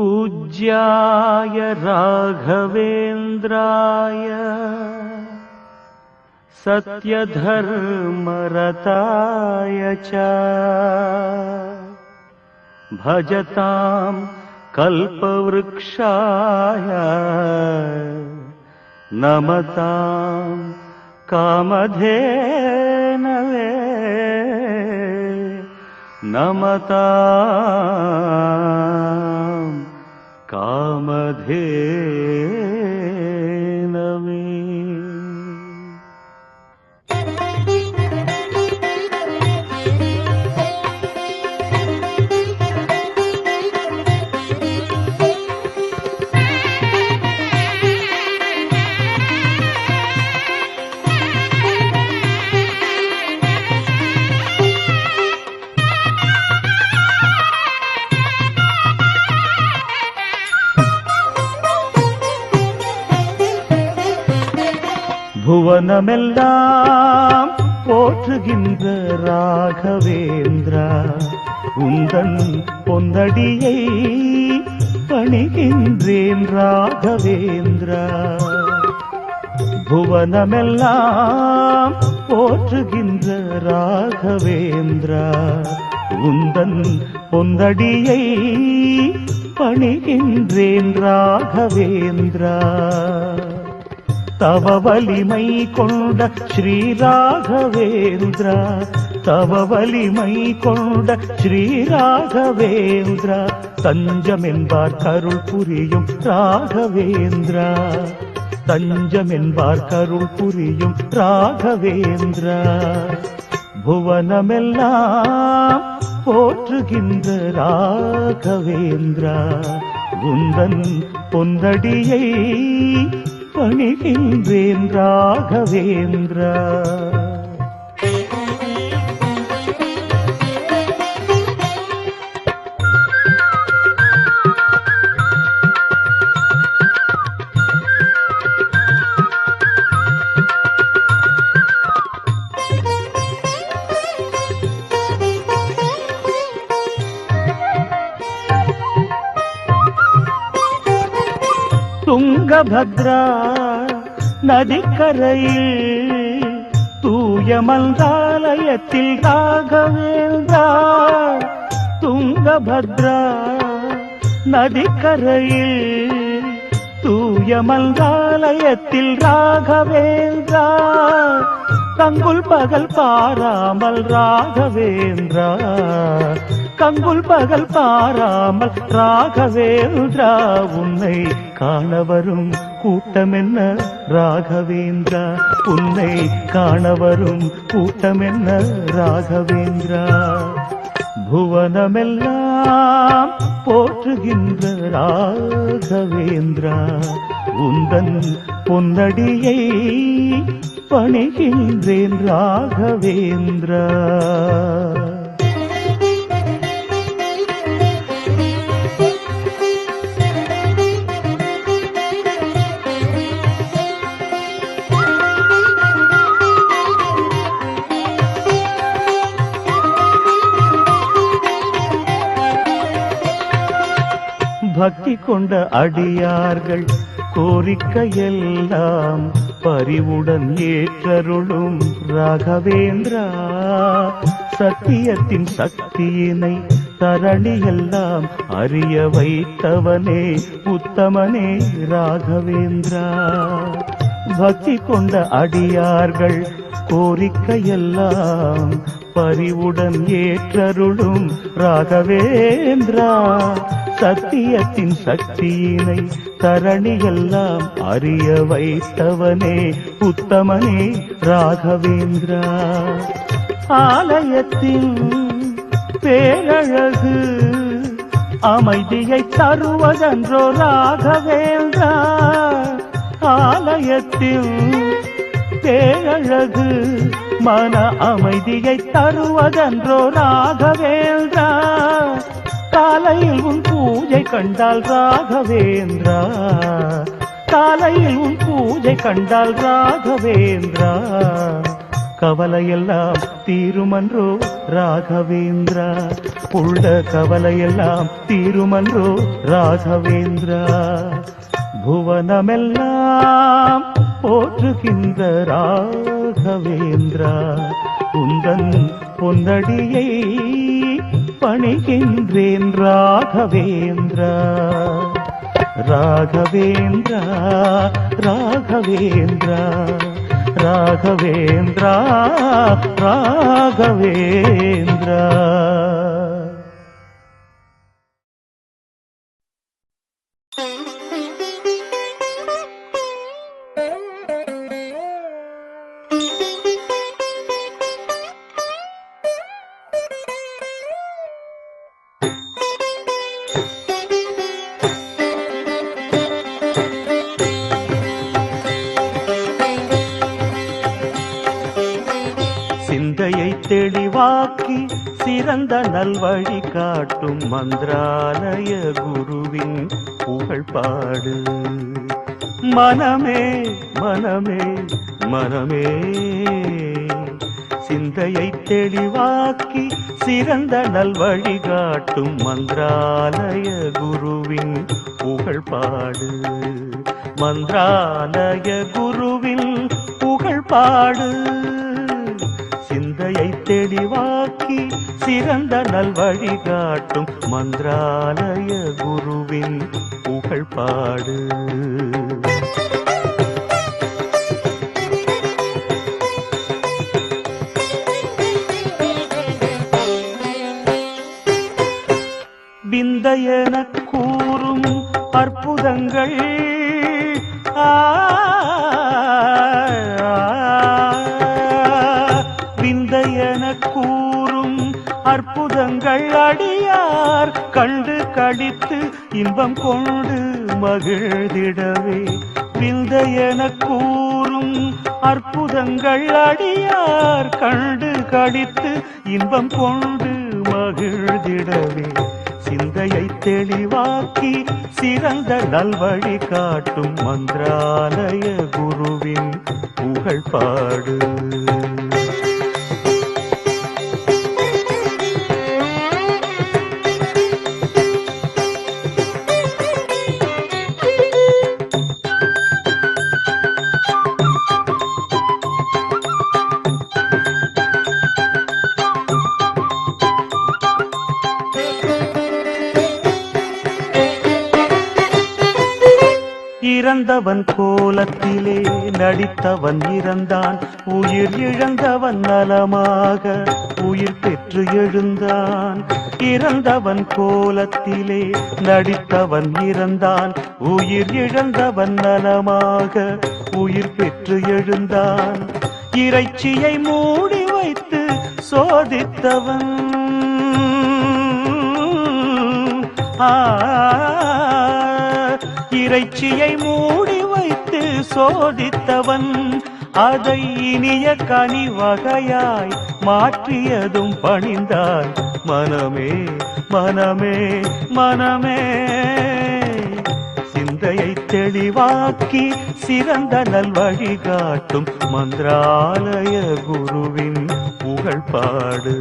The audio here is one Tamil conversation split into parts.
पूज्याय राघवेन्द्राय सत्यधर्मरताय च भजतां कल्पवृक्षाय नमतां कामधेनवे नमतां कामधेनवे। புவனமெல்லாம் போற்றுகின்ற ராகவேந்திரா உந்தன் பொந்தடியை பணிகின்றேன் ராகவேந்திரா. புவனமெல்லாம் போற்றுகின்ற ராகவேந்திரா உந்தன் பொந்தடியை பணிகின்றேன் ராகவேந்திரா. தவ வலிமை கொண்ட ஸ்ரீ ராகவேந்திரா, தவ வலிமை கொண்ட ஸ்ரீ ராகவேந்திரா, தஞ்சம் என்பார் கருள் புரியும் ராகவேந்திரா, தஞ்சம் என்பார் கருள் புரியும் ராகவேந்திரா. புவனமெல்லாம் போற்றுகின்ற ராகவேந்திரா உந்தன் பொந்தடியை பணிகின்றேன் ராகவேந்திரா. துங்கபத்ரா நதிக்கரையில் தூய மந்தாலயத்தில் ராகவேந்திரா, துங்கபத்ரா நதிக்கரையில் தூய மந்தாலயத்தில் ராகவேந்திரா, கங்குல் பகல் பாராமல் ராகவேந்திரா, கங்குல் பகல் பாராமல் ராகவேந்திரா, உன்னை காண வரும் கூட்டமென்ன ராகவேந்திரா, உன்னை காண வரும் கூட்டமென்ன ராகவேந்திரா. புவனமெல்லாம் போற்றுகின்ற ராகவேந்திரா உந்தன் பொன்னடியை பணிகின்றேன் ராகவேந்திரா. பக்தி கொண்ட அடியார்கள் கோரிக்கையெல்லாம் பரிவுடன் ஏற்றருளும் ராகவேந்திரா, சத்தியத்தின் சக்தியினை தரணியெல்லாம் அறிய வைத்தவனே உத்தமனே ராகவேந்திரா. பக்தி கொண்ட அடியார்கள் கோரிக்கையெல்லாம் பரிவுடன் ஏற்றருளும் ராகவேந்திரா, சத்தியத்தின் சக்தியினை தரணியெல்லாம் அறிய வைத்தவனே உத்தமனே ராகவேந்திரா. ஆலயத்தின் பேரழகு அமைதியை தருவதன்றோ ராகவேந்திரா, ஆலயத்தின் பேரழகு மன அமைதியை தருவதன்றோ ராகவேந்திரா. காலையில் உன் பூஜை கண்டால் ராகவேந்திரா, காலையில் உன் பூஜை கண்டால் ராகவேந்திரா, கவலையெல்லாம் தீருமன்றோ ராகவேந்திரா உள்ள கவலையெல்லாம் தீருமன்றோ ராகவேந்திரா புவனமெல்லாம் போற்றுகின்ற ராகவேந்திரா உந்தன் பொன்னடியை பணிகின்றேன் ராகவேந்திரா ராகவேந்திரா ராகவேந்திரா ராகவேந்திரா ராகவேந்திரா சிந்தையை தெளிவாக்கி சிறந்த நல்வழி காட்டும் மந்திராலய குருவின் புகழ்பாடு மனமே மனமே மனமே சிந்தையை தெளிவாக்கி சிறந்த நல்வழி காட்டும் மந்திராலய குருவின் புகழ்பாடு மந்திராலய குருவின் புகழ்பாடு சிந்தையை தெளிவாக்கி சிறந்த நல்வழி காட்டும் மந்திராலய குருவின் புகழ்பாடு விந்தையெனக் கூறும் அற்புதங்கள் விந்தையெனக் கூறும் அற்புதங்கள் அடியார் கண்டு கழித்து இன்பம் கொண்டு மகிழ்ந்திடவே விந்தையெனக் கூறும் அற்புதங்கள் அடியார் கண்டு கழித்து இன்பம் கொண்டு மகிழ்ந்திடவே சிந்தையை தெளிவாக்கி சிறந்த நல்வழி காட்டும் மந்திராலய குருவின் புகழ்பாடு இறந்தவன் கோலத்திலே நடித்தவன் இறந்தான் உயிர் இழந்தவன் நலமாக உயிர் பெற்று எழுந்தான் இறந்தவன் கோலத்திலே நடித்தவன் இறந்தான் உயிர் இழந்தவன் நலமாக உயிர் பெற்று எழுந்தான் இறைச்சியை மூடி வைத்து சோதித்தவன் இறைச்சியை மூடி வைத்து சோதித்தவன் அதை இனிய கனி வகையாய் மாற்றியதும் பணிந்தான் மனமே மனமே மனமே சிந்தையை தெளிவாக்கி சிறந்த நல்வழி காட்டும் மந்திராலய குருவின் புகழ்பாடு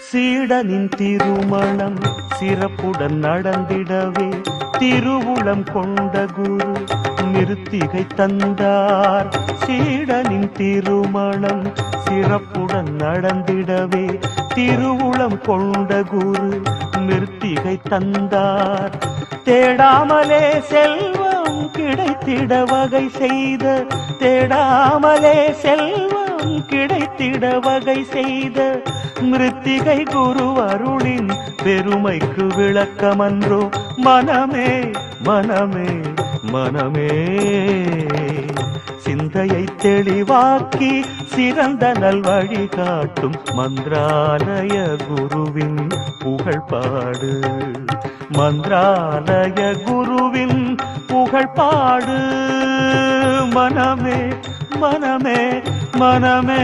சீடனின் திருமணம் சிறப்புடன் நடந்திடவே திருவுளம் கொண்ட குரு மிருத்திகை தந்தார் சீடனின் திருமணம் சிறப்புடன் நடந்திடவே திருவுளம் கொண்ட குரு மிருத்திகை தந்தார் தேடாமலே செல்வம் கிடைத்திட வகை செய்த தேடாமலே செல்வம் கிடைத்திட வகை செய்த மிருத்திகை குரு அருளின் பெருமைக்கு விளக்கமன்றோ மனமே மனமே மனமே சிந்தையை தெளிவாக்கி சிறந்த நல்வழி காட்டும் மந்திராலய குருவின் புகழ்பாடு. மந்திராலய குருவின் புகழ்பாடு. மனமே மனமே மனமே.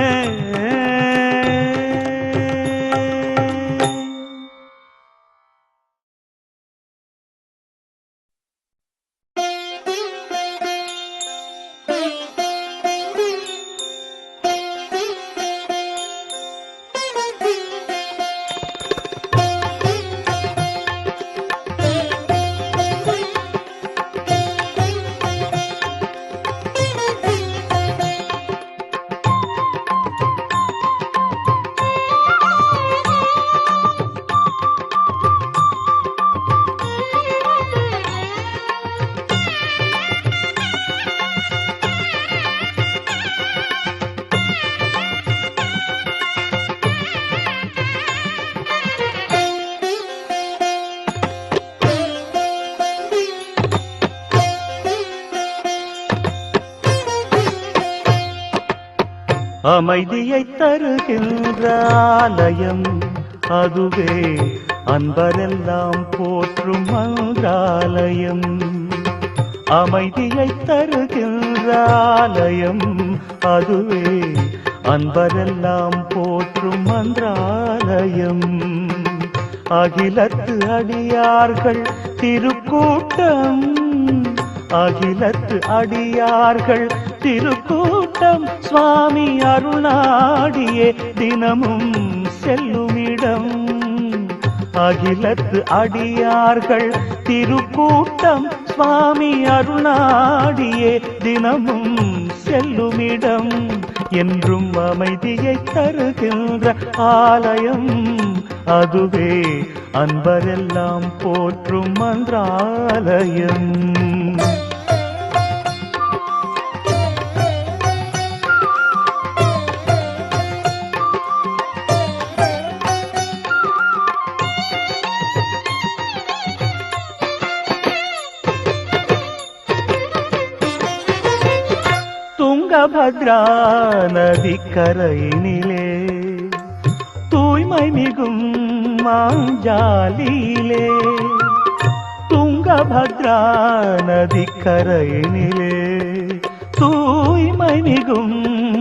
அமைதியை தருகின்ற ஆலயம் அதுவே அன்பரெல்லாம் போற்றும் மந்திராலயம். அமைதியை தருகின்ற ஆலயம் அதுவே அன்பரெல்லாம் போற்றும் மந்திராலயம். அகிலத்து அடியார்கள் திருக்கூட்டம். அகிலத்து அடியார்கள் திருக்கூட்டம் சுவாமி அருளாடியே தினமும் செல்லுமிடம். அகிலத்து அடியார்கள் திருக்கூட்டம் சுவாமி அருளாடியே தினமும் செல்லுமிடம். என்றும் அமைதியை தருகின்ற ஆலயம் அதுவே அன்பரெல்லாம் போற்றும் மந்திராலயம். துங்கபத்ரா நதிக்கரையினிலே தூய்மை மிகும் மாஞ்சாலியிலே. துங்கபத்ரா நதிக்கரையினிலே தூய்மை மிகும்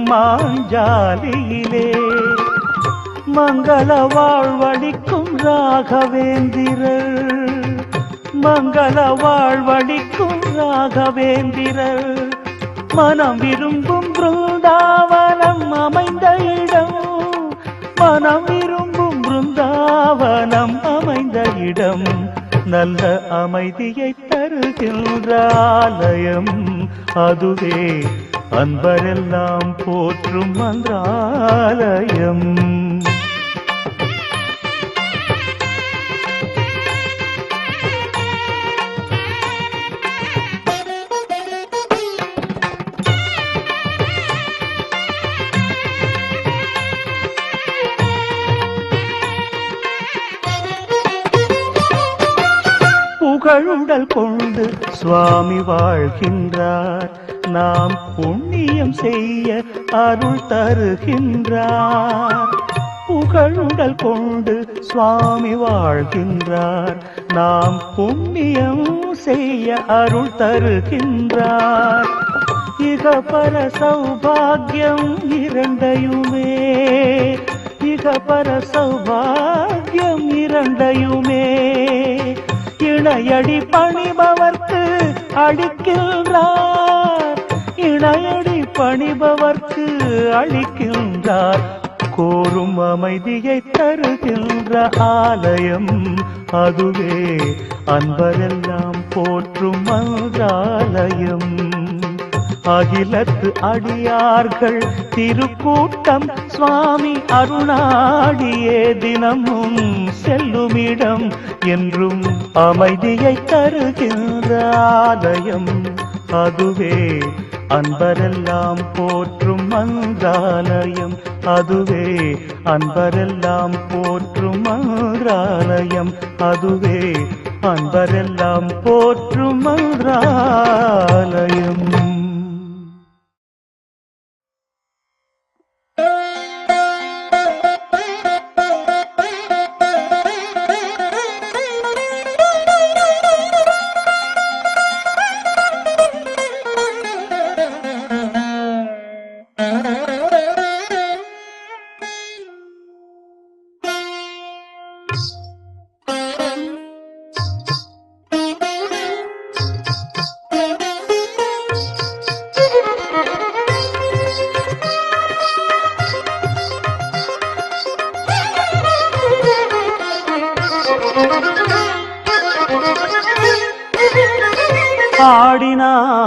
மாஞ்சாலியிலே மங்கள வாழ்வழிக்கும் ராகவேந்திரர். மங்கள வாழ்வழிக்கும் ராகவேந்திரர் மனம் விரும்பும் பிருந்தாவனம் அமைந்த இடம். மனம் விரும்பும் பிருந்தாவனம் அமைந்த இடம். நல்ல அமைதியை தருகின்ற ஆலயம் அதுவே அன்பரெல்லாம் போற்றும் மந்திராலயம். புகழுடல் கொண்டு சுவாமி வாழ்கின்றார். நாம் புண்ணியம் செய்ய அருள் தருகின்றார். புகழுடல் கொண்டு சுவாமி வாழ்கின்றார். நாம் புண்ணியம் செய்ய அருள் தருகின்றார். இகபர சௌபாகியம் இரண்டையுமே. இகபர சௌபாகியம் இரண்டையுமே இணையடி பணிபவர்க்கு அளிக்கின்றார். இணையடி பணிபவர்க்கு அளிக்கின்றார். கோரும் அமைதியை தருகின்ற ஆலயம் அதுவே அன்பரெல்லாம் போற்றும் மந்திராலயம். அகிலத்து அடியார்கள் திருக்கூட்டம் சுவாமி அருளாடியே தினமும் செல்லுமிடம். என்றும் அமைதியை தருகின்ற ஆலயம் அதுவே அன்பரெல்லாம் போற்றும் மந்திராலயம். அதுவே அன்பரெல்லாம் போற்றும் மந்திராலயம். அதுவே அன்பரெல்லாம் போற்றும் மந்திராலயம்.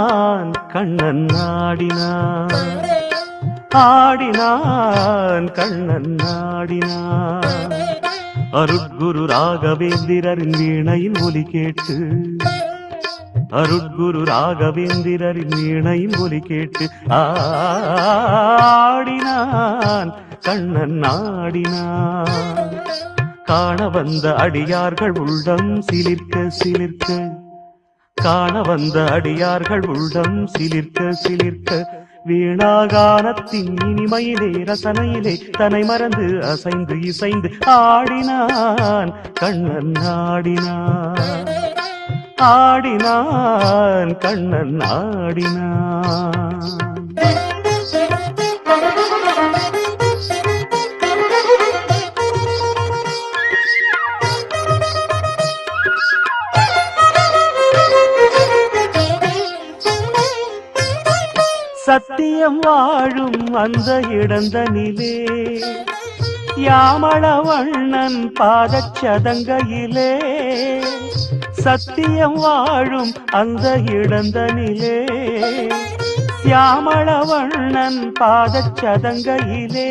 ஆடினான் கண்ணன் ஆடினான், ஆடினான் கண்ணன் ஆடினான். அருட்குரு ராகவேந்திரரின் வீணையின் ஒலி கேட்டு, அருட்குரு ராகவேந்திரரின் வீணையின் ஒலி கேட்டு ஆடினான் கண்ணன் ஆடினான். காண வந்த அடியார்கள் உள்ளம் சிலிர்க்க சிலிர்க்க, காண வந்த அடியார்கள் உள்ளம் சிலிர்க்க சிலிர்க்க, வீணாகானத்தின் இனிமையிலே ரசனையிலே தன்னை மறந்து அசைந்து இசைந்து ஆடினான் கண்ணன் ஆடினான், ஆடினான் கண்ணன் ஆடினான். சத்தியம் வாழும் அந்த இடந்தனிலே, யாமளவண்ணன் பாதச்சதங்கையிலே, சத்தியம் வாழும் அந்த இடந்தனிலே, யாமளவண்ணன் பாதச்சதங்கையிலே,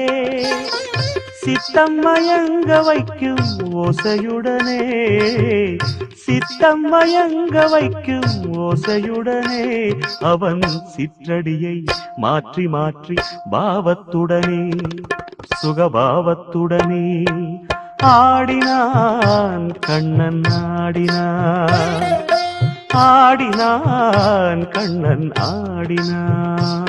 சித்தம் மயங்க வைக்கும் ஓசையுடனே, சித்தம் மயங்க வைக்கும் ஓசையுடனே, அவன் சிற்றடியை மாற்றி மாற்றி பாவத்துடனே சுகபாவத்துடனே ஆடினான் கண்ணன் ஆடினான், ஆடினான் கண்ணன் ஆடினான்.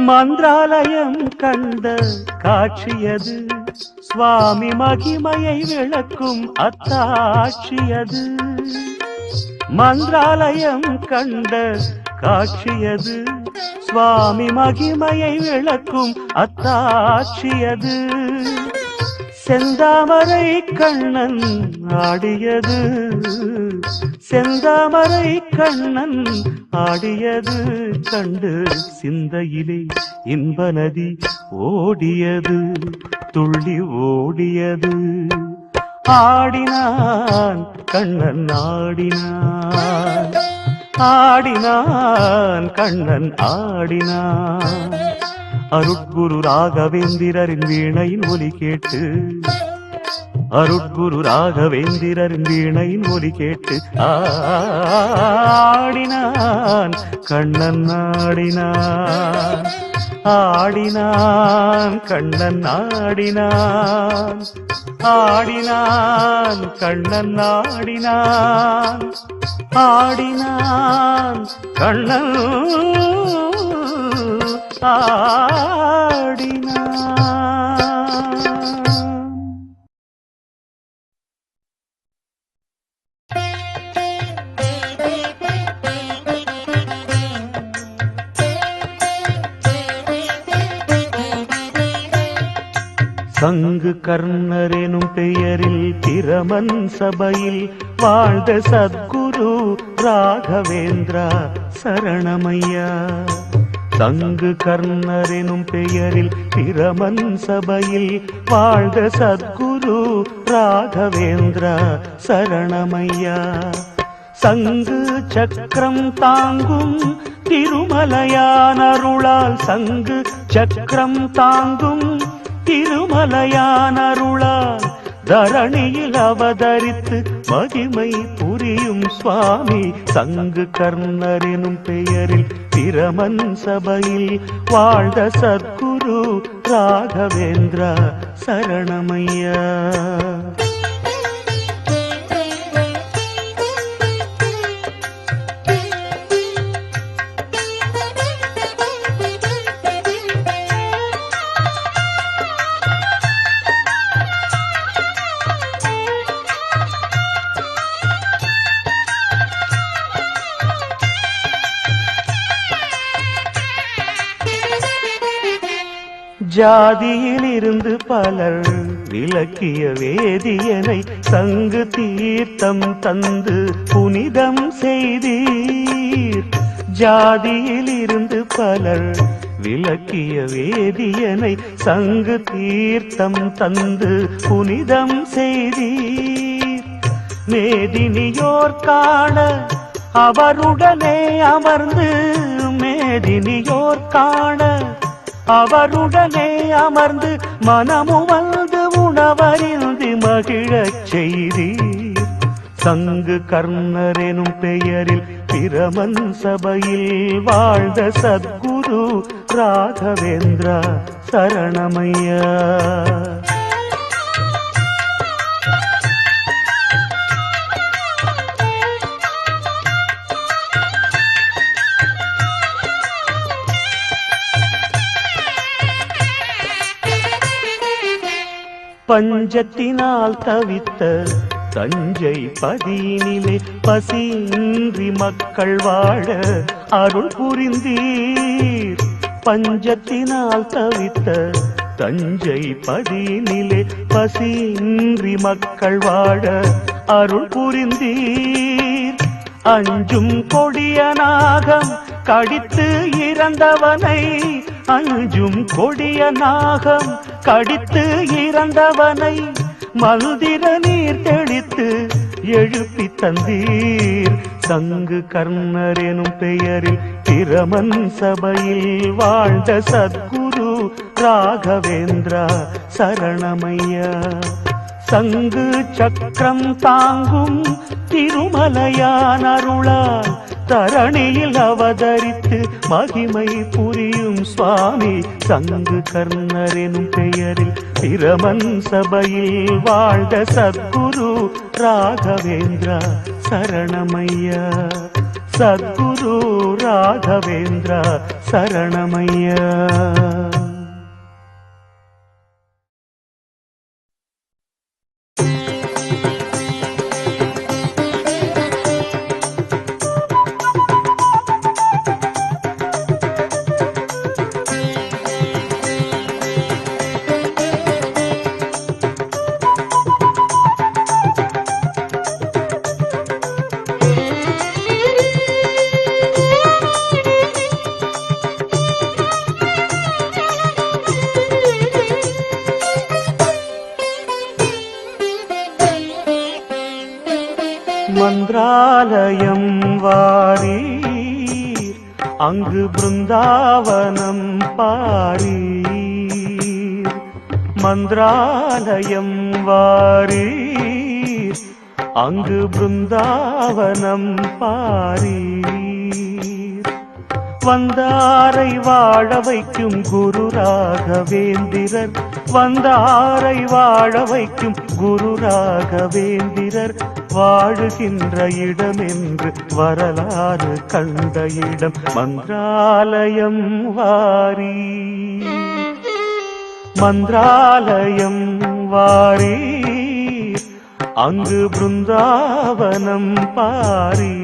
மந்திராலயம் கண்ட காட்சியது, சுவாமி மகிமையை விளக்கும் அத்தாட்சியது. மந்திராலயம் கண்ட காட்சியது, சுவாமி மகிமையை விளக்கும் அத்தாட்சியது. செந்தாமரை கண்ணன் ஆடியது, செந்தாமரை கண்ணன் ஆடியது கண்டு சிந்தையிலே இன்ப நதி ஓடியது, துள்ளி ஓடியது. ஆடினான் கண்ணன் ஆடினான், ஆடினான் கண்ணன் ஆடினான். அருட்குரு ராகவேந்திரரின் வீணையின் ஒலி கேட்டு, அருட்குரு ராகவேந்திரரின் வீணையின் ஒலி கேட்டு ஆடினான் கண்ணன் ஆடினான், ஆடினான் கண்ணன் ஆடினான், ஆடினான் கண்ணன் ஆடினான், ஆடினான் கண்ணன் ஆடினான். சங்கு கர்ணர் எனும் பெயரில் பிரமன் சபையில் வாழ்ந்த சத்குரு ராகவேந்திரா சரணமையா. சங்கு கர்ணர் எனும் பெயரில் பிரமன் சபையில் வாழ்ந்த சத்குரு ராகவேந்திரா சரணமையா. சங்கு சக்கரம் தாங்கும் திருமலையான அருளால், சங்கு சக்கரம் தாங்கும் திருமலையான அருளால் தரணியில் அவதரித்து மகிமை புரியும் சுவாமி. சங்கு கர்ணர் எனும் பெயரில் பிரமன் சபையில் வாழ்ந்த சத்குரு ராகவேந்திரா சரணமையா. ஜாதியில் இருந்து பலர் விலக்கிய வேதியனை சங்கு தீர்த்தம் தந்து புனிதம் செய்தீர். ஜாதியில் இருந்து பலர் விலக்கிய வேதியனை சங்கு தீர்த்தம் தந்து புனிதம் செய்தீர். மேதினியோர் காண அவருடனே அமர்ந்து, மேதினியோர் காண அவருடனே அமர்ந்து மனமுமல்து உணவறிந்து மகிழச் செய்தீர். சங்கு கர்ணர் எனும் பெயரில் பிரமன் சபையில் வாழ்ந்த சத்குரு ராகவேந்திரா சரணமையா. பஞ்சத்தினால் தவித்த தஞ்சை பதியினிலே பசியின்றி மக்கள் வாழ அருள் புரிந்தீர். பஞ்சத்தினால் தவித்த தஞ்சை பதியினிலே பசியின்றி மக்கள் வாழ அருள் புரிந்தீர். அஞ்சும் கொடிய நாகம் கடித்து இறந்தவனை, அஞ்சும் கொடிய நாகம் கடித்து இறந்தவனை மல்திர நீர் தெளித்து எழுப்பி தந்தீர். சங்கு கர்ணர் எனும் பெயரில் பிரமன் சபையில் வாழ்ந்த சத்குரு ராகவேந்திரா சரணமையா. சங்கு சக்கரம் தாங்கும் திருமலையான் அருளால் தரணியில் அவதரித்து மகிமை புரியும் சுவாமி சங்கு கர்ணர் எனும் பெயரில் பிரமன் சபையில் வாழ்ந்த சத்குரு ராகவேந்திரா சரணமையா. சத்குரு ராகவேந்திரா சரணமையா. மந்திராலயம் வாரீர், அங்கு பிருந்தாவனம் பாரீர். மந்திராலயம் வாரீர், அங்கு பிருந்தாவனம் பாரீர். வந்தாரை வாழ வைக்கும் குரு ராகவேந்திரர், வந்தாரை வாழ வைக்கும் குரு ராகவேந்திரர் வாழுகின்ற இடம் என்று வரலாறு கண்ட இடம் மந்திராலயம் வாரீர். மந்திராலயம் வாரீர், அங்கு பிருந்தாவனம் பாரீர்.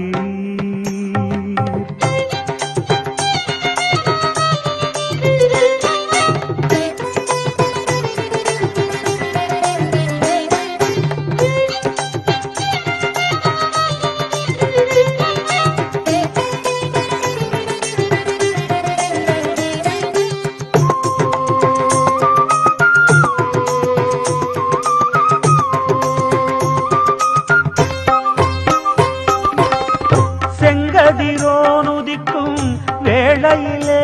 செங்கதிரோனுதிக்கும் வேளையிலே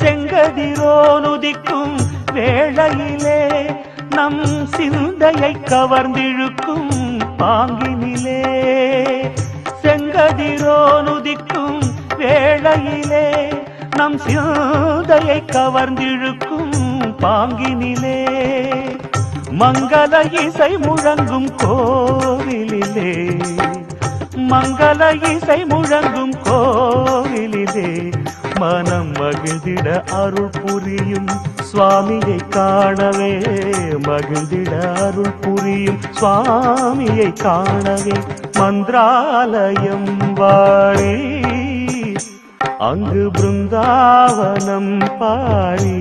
செங்கதிரோனுதிக்கும் வேளையிலே நம் சிந்தையை கவர்ந்திழுக்கும் பாங்கினிலே. செங்கதிரோனுதிக்கும் வேளையிலே நம் சிந்தையை கவர்ந்திழுக்கும் பாங்கினிலே. மங்கள இசை முழங்கும் கோவிலிலே, மங்கள இசை முழங்கும் கோவிலிலே மனம் மகிழ்ந்திட அருள் புரியும் சுவாமியை காணவே, மகிழ்ந்திட அருள் புரியும் சுவாமியை காணவே மந்திராலயம் வாரி அங்கு பிருந்தாவனம் பாரி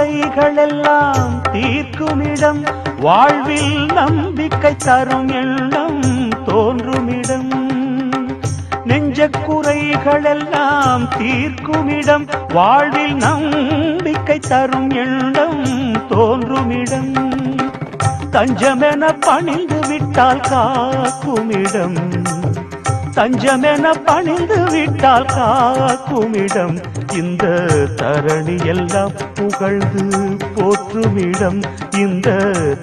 குறைகளெல்லாம் தீர்க்குமிடம் வாழ்வில் நம்பிக்கை தரும் எண்ணம் தோன்றுமிடம் நெஞ்ச குறைகளெல்லாம் தீர்க்குமிடம் வாழ்வில் நம்பிக்கை தரும் எண்ணம் தோன்றுமிடம் தஞ்சமென பணிந்து விட்டால் காக்குமிடம் தஞ்சமென பணிந்து விட்டால் காக்குமிடம் இந்த தரணி எல்லாம் புகழ்ந்து போற்றுமிடம் இந்த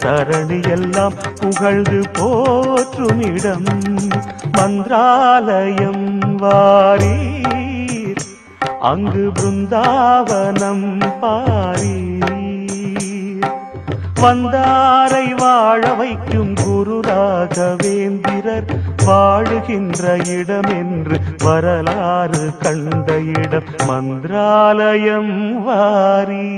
தரணி எல்லாம் புகழ்ந்து போற்றுமிடம் மந்திராலயம் வாரீர் அங்கு பிருந்தாவனம் பாரீர் வந்தாரை வாழ வைக்கும் குரு ராகவேந்திரர் வாழுகின்ற இடம் என்று வரலாறு கண்ட இடம் மந்திராலயம் வாரி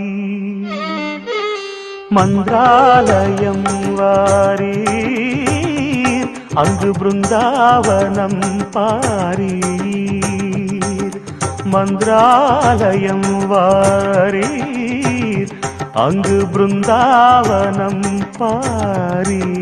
மந்திராலயம் வாரி அங்கு பிருந்தாவனம் பாரீர் மந்திராலயம் வாரீர் அங்கு பிருந்தாவனம் பாரீர்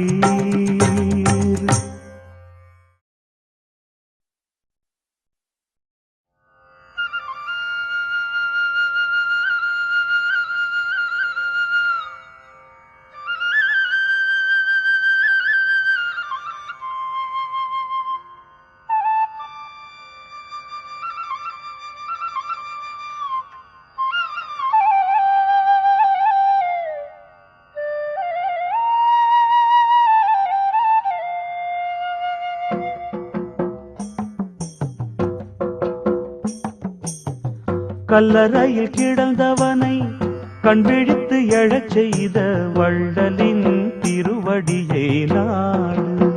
கல்லறையில் கிடந்தவனை கண்விழித்து எழச் செய்த வள்ளலின் திருவடியை நாடு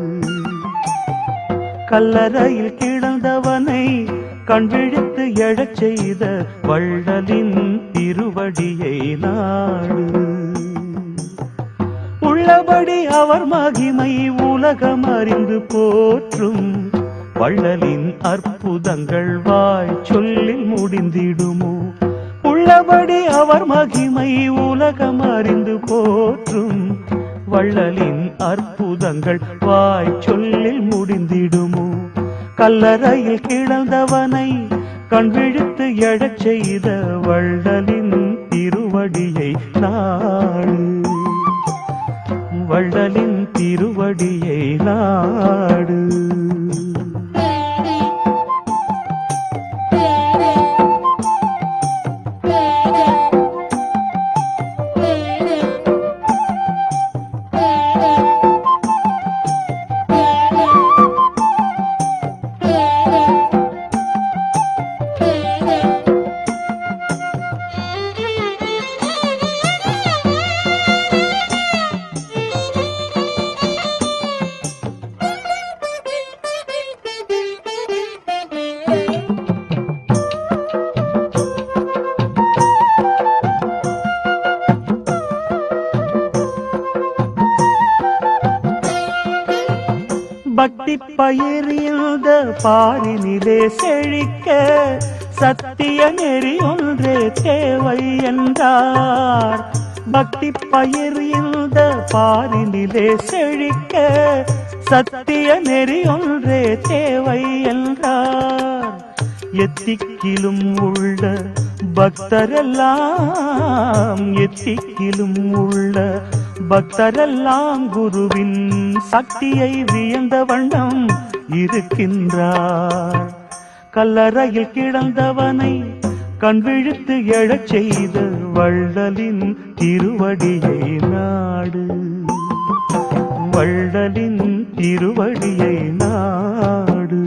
கல்லறையில் கிடந்தவனை கண்விழித்து எழச் செய்த வள்ளலின் திருவடியை நாடு உள்ளபடி அவர் மகிமை உலகம் அறிந்து போற்றும் வள்ளலின் அற்புதங்கள் வாய் சொல்லில் முடிந்திடுமோ உள்ளபடி அவர் மகிமை உலகம் அறிந்து போற்றும் வள்ளலின் அற்புதங்கள் வாய் சொல்லில் முடிந்திடுமோ கல்லறையில் கிடந்தவனை கண்விழித்து எழச் செய்த வள்ளலின் திருவடியை நாடு வள்ளலின் திருவடியை நாடு பக்தி பயிரிந்த பாரினிலே செழிக்க சத்திய நெறி ஒன்றே தேவை என்றார் பக்தி பயிரிந்த பாரினிலே செழிக்க சத்திய நெறி ஒன்றே தேவை என்றார் எத்திக்கிலும் உள்ள பக்தரெல்லாம் எத்திக்கிலும் உள்ள பக்தரெல்லாம் குருவின் சக்தியை வியந்த வண்ணம் இருக்கின்றார் கல்லறையில் கிடந்தவனை கண்விழித்து எழச் செய்த வள்ளலின் திருவடியை நாடு வள்ளலின் திருவடியை நாடு.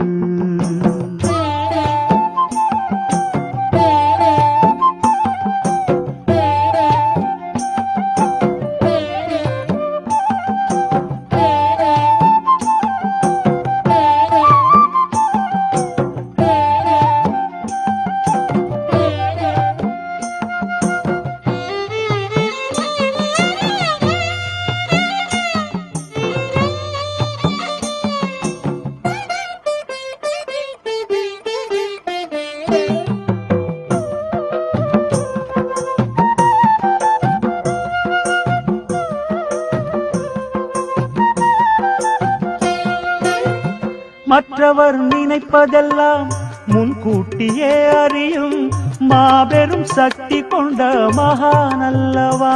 மற்றவர் நினைப்பதெல்லாம் முன்கூட்டியே அறியும் மாபெரும் சக்தி கொண்ட மகானல்லவா.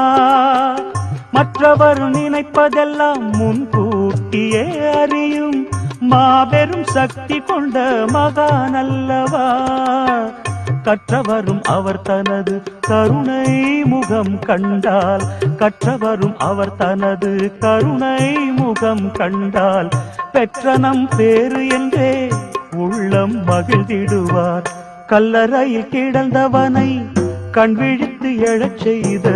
மற்றவர் நினைப்பதெல்லாம் முன்கூட்டியே அறியும் மாபெரும் சக்தி கொண்ட மகானல்லவா. கற்றவரும் அவர் தனது கருணை முகம் கண்டால், கற்றவரும் அவர் தனது கருணை முகம் கண்டால் பெற்ற நம் பேரு என்றே உள்ளம் மகிழ்ந்திடுவார். கல்லறையில் கிடந்தவனை கண்விழித்து எழச் செய்த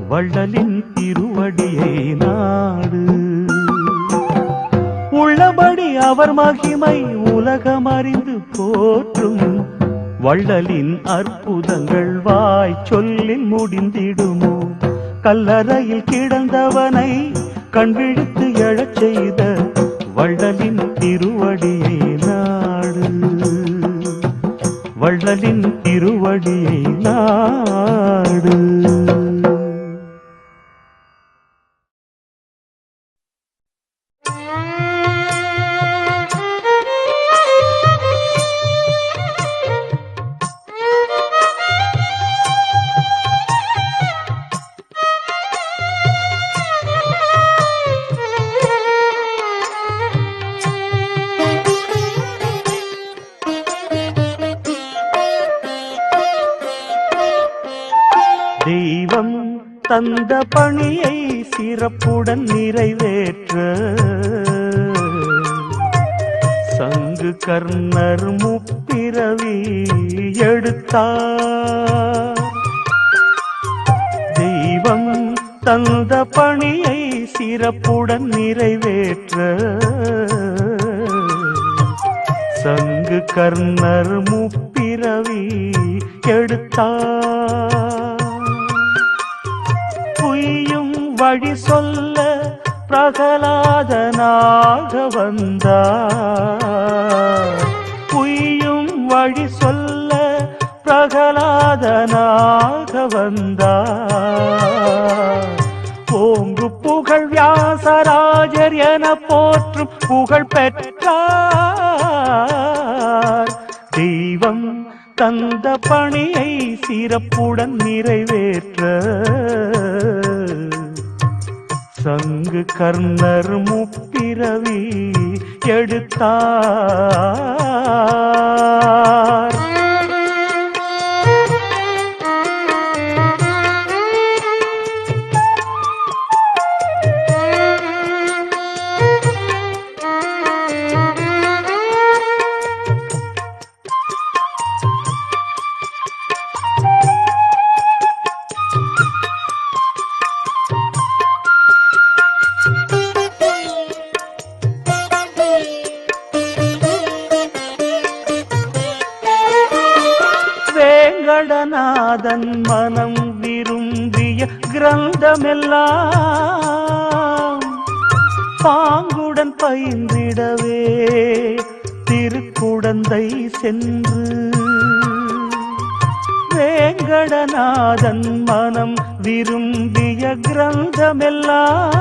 வள்ளலின் திருவடியை நாடு. உள்ளபடி அவர் மகிமை உலகமறிந்து போற்றும் வள்ளலின் அற்புதங்கள் வாய் சொல்லில் முடிந்திடுமோ. கல்லறையில் கிடந்தவனை கண்விழித்து எழச் செய்த வள்ளலின் திருவடியை நாடு. வள்ளலின் திருவடியை நாடு. தெய்வம் தந்த பணியை சிறப்புடன் நிறைவேற்ற சங்கு கர்ணர் முப்பிறவி எடுத்தார். தெய்வம் தந்த பணியை சிறப்புடன் நிறைவேற்ற சங்கு கர்ணர் முப்பிறவி எடுத்தார். பொய்யும் வழி சொல்ல பிரகலாதனாக வந்தார். பொய்யும் வழி சொல்ல பிரகலாதனாக வந்தார். ஓங்கு புகழ் வியாசராஜர் என போற்றும் புகழ் பெற்றார். தெய்வம் தந்த பணியை சிறப்புடன் நிறைவேற்ற சங்கு கர்ணர் முப்பிறவி எடுத்தார். வேங்கடநாதன் மனம் விரும்பிய கிரந்தமெல்லாம் பாங்குடன் பயின்றிடவே திருக்குடந்தை சென்று. வேங்கடநாதன் மனம் விரும்பிய கிரந்தமெல்லாம்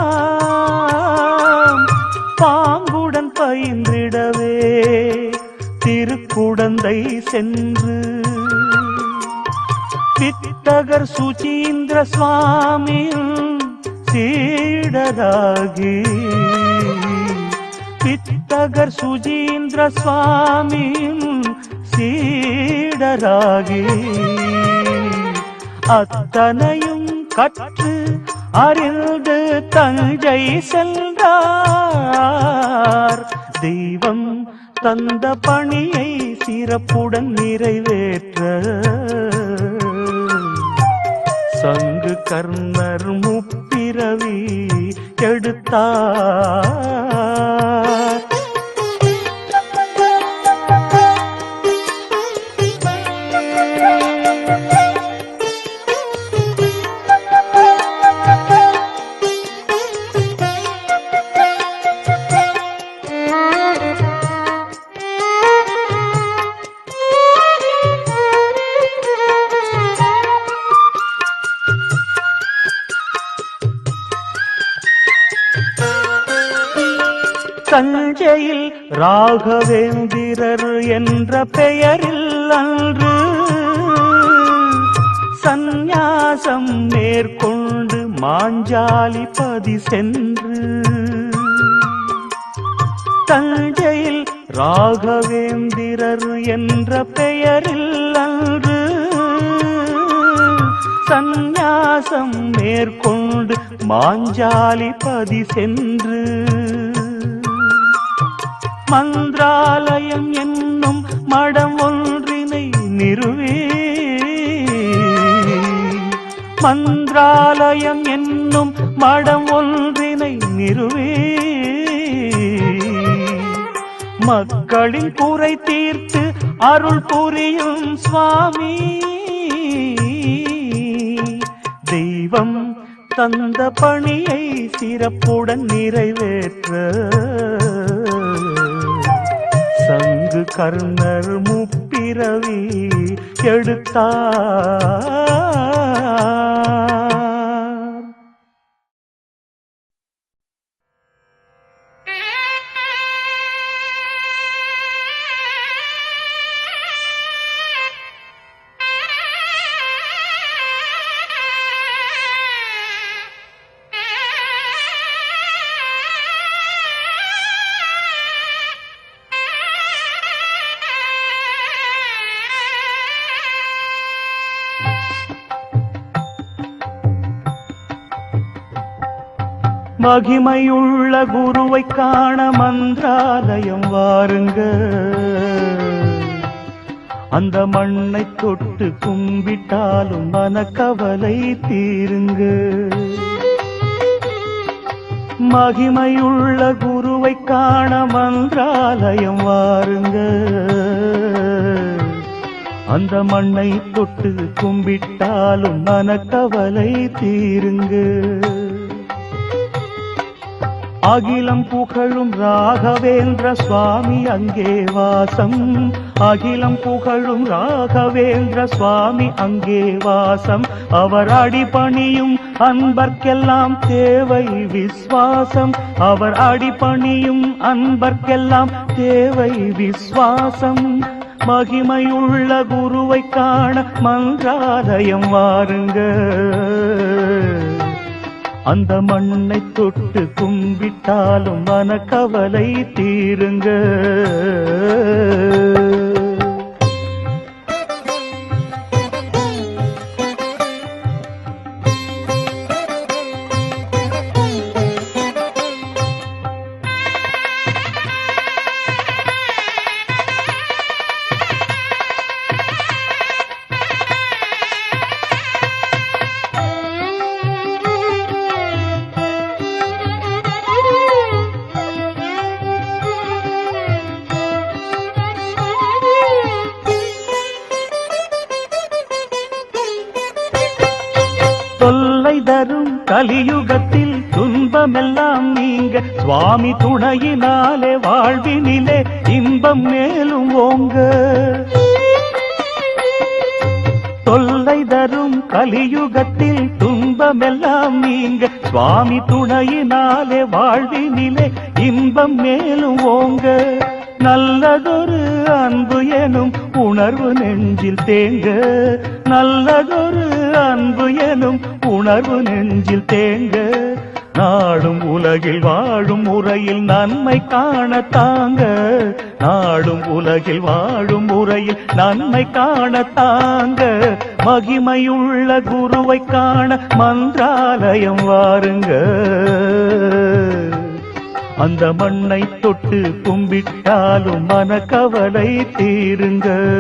பாங்குடன் பயின்றிடவே திருக்குடந்தை சென்று. வித்தகர் சுசீந்திர சுவாமியும் சீடராகி, வித்தகர் சுசீந்திர சுவாமியும் சீடராகி அத்தனையும் கற்று அறிந்து தஞ்சை சென்றார். தெய்வம் தந்த பணியை சிறப்புடன் நிறைவேற்ற சங்கு கர்ணர் முப்பிறவி எடுத்தார். தஞ்சையில் ராகவேந்திரர் என்ற பெயரில் அன்று சந்நியாசம் மேற்கொண்டு மாஞ்சாலிபதி சென்று. தஞ்சையில் ராகவேந்திரர் என்ற பெயரில் அன்று சந்நியாசம் மேற்கொண்டு மாஞ்சாலிபதி சென்று. மந்திராலயம் என்னும் மடம் ஒன்றினை நிறுவி. மந்திராலயம் என்னும் மடம் ஒன்றினை நிறுவி மக்களின் குறை தீர்த்து அருள் புரியும் சுவாமி. தெய்வம் தந்த பணியை சிறப்புடன் நிறைவேற்ற சங்கு கர்ணர் முப்பிறவி எடுத்தார். மகிமையுள்ள குருவை காண மந்திராலயம் வாருங்க. அந்த மண்ணை தொட்டு கும்பிட்டாலும் மனக்கவலை தீருங்க. மகிமையுள்ள குருவை காண மந்திராலயம் வாருங்க. அந்த மண்ணை தொட்டு கும்பிட்டாலும் மனக்கவலை தீருங்க. அகிலம் புகழும் ராகவேந்திர சுவாமி அங்கே வாசம். அகிலம் புகழும் ராகவேந்திர சுவாமி அங்கே வாசம். அவர் அடிபணியும் அன்பர்க்கெல்லாம் தேவை விஸ்வாசம். அவர் அடிபணியும் அன்பர்க்கெல்லாம் தேவை விஸ்வாசம். மகிமையுள்ள குருவை காண மந்திராலயம் வாருங்க. அந்த மண்ணை தொட்டு கும்பிட்டாலும் மனக்கவலை தீருங்க. தொல்லை தரும் கலியுகத்தில் துன்பமெல்லாம் நீங்க சுவாமி துணையினாலே வாழ்வினிலே இன்பம் மேலும் ஓங்க. தொல்லை தரும் கலியுகத்தில் துன்பமெல்லாம் நீங்க சுவாமி துணையினாலே வாழ்வினிலே இன்பம் மேலும் ஓங்க. நல்லதொரு அன்பு எனும் உணர்வு நெஞ்சில் தேங்க. நல்லதொரு அன்பு எனும் உணர்வு நெஞ்சில் தேங்க. நாடும் உலகில் வாழும் முறையில் நன்மை காண தாங்க. நாடும் உலகில் வாழும் முறையில் நன்மை காண தாங்க. மகிமையுள்ள குருவை காண மந்திராலயம் வாருங்க. அந்த மண்ணை தொட்டு கும்பிட்டாலும் மனக்கவலை தீருங்க.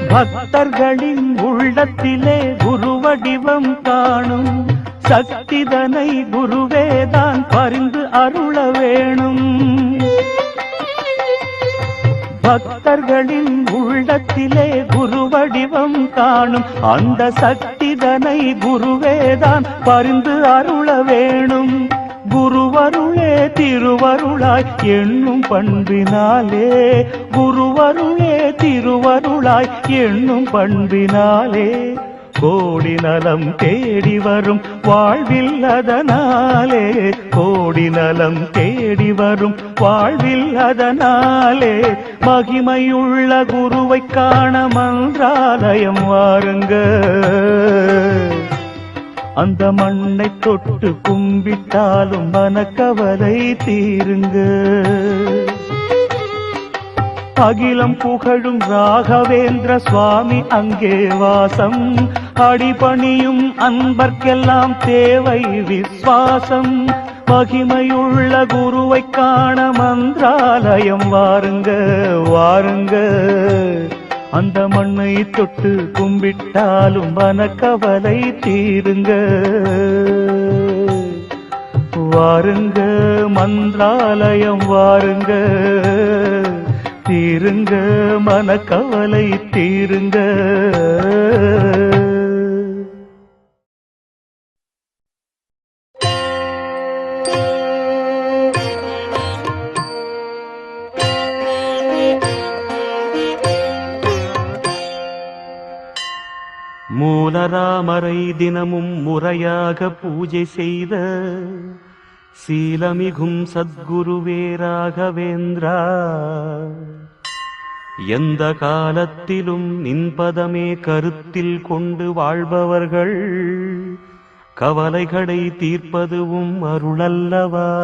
பக்தர்களின் உள்ளத்திலே குருவடிவம் காணும் சக்திதனை குருவேதான் பரிந்து அருள வேணும். பக்தர்களின் உள்ளத்திலே குருவடிவம் காணும் அந்த சக்திதனை குருவேதான் பரிந்து அருள வேணும். குருவருளே திருவருளாய் எண்ணும் பண்பினாலே, குருவருளே திருவருளாய் எண்ணும் பண்பினாலே கோடி நலம் தேடி வரும் வாழ்வில் அதனாலே, கோடி நலம் தேடி வரும் வாழ்வில் அதனாலே. மகிமையுள்ள குருவை காண மந்திராலயம் வாருங்க. அந்த மண்ணை தொட்டு கும்பிட்டாலும் மனக்கவலை தீருங்க. அகிலம் புகழும் ராகவேந்திர சுவாமி அங்கே வாசம். அடிபணியும் அன்பர்க்கெல்லாம் தேவை விஸ்வாசம். மகிமையுள்ள குருவை காண மந்திராலயம் வாருங்க வாருங்க. அந்த மண்ணை தொட்டு கும்பிட்டாலும் மனக்கவலை தீருங்க. வாருங்க மந்திராலயம் வாருங்க, தீருங்க மனக்கவலை தீருங்க. மூலராமரை தினமும் முறையாக பூஜை செய்த சீலமிகும் சத்குருவே ராகவேந்திரா, எந்த காலத்திலும் நின்பதமே கருத்தில் கொண்டு வாழ்பவர்கள் கவலைகளை தீர்ப்பதுவும் அருளல்லவா.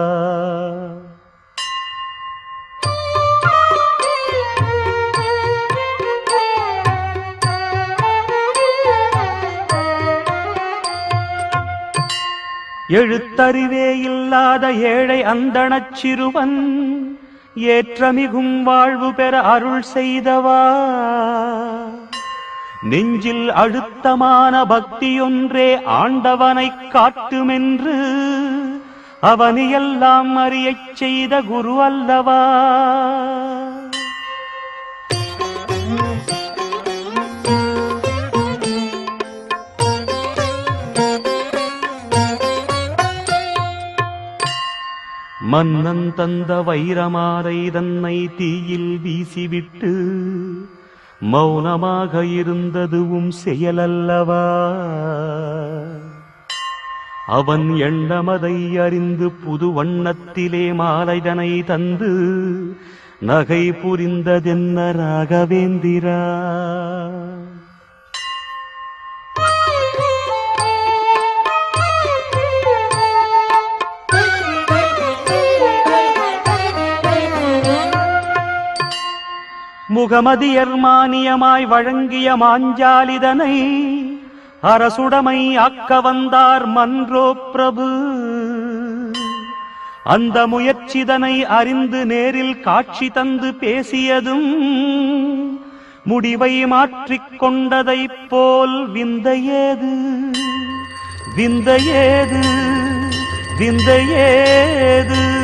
எழுத்தறிவே இல்லாத ஏழை அந்தணச் சிறுவன் ஏற்றமிகும் வாழ்வு பெற அருள் செய்தவா. நெஞ்சில் அழுத்தமான பக்தியொன்றே ஆண்டவனைக் காட்டுமென்று அவனையெல்லாம் அறியச் செய்த குரு அல்லவா. மன்னன் தந்த வைரமாலை தன்னை தீயில் வீசிவிட்டு மௌனமாக இருந்ததுவும் செயலல்லவா. அவன் எண்ணமதை அறிந்து புது வண்ணத்திலே மாலைதனை தந்து நகை புரிந்ததென்ன ராகவேந்திரா. முகமதியர் மானியமாய் வழங்கிய மாஞ்சாலிதனை அரசுடமை ஆக்க வந்தார் மன்றோ பிரபு. அந்த முயற்சிதனை அறிந்து நேரில் காட்சி தந்து பேசியதும் முடிவை மாற்றிக் கொண்டதைப் போல் விந்தையேது விந்தையேது விந்தையேது.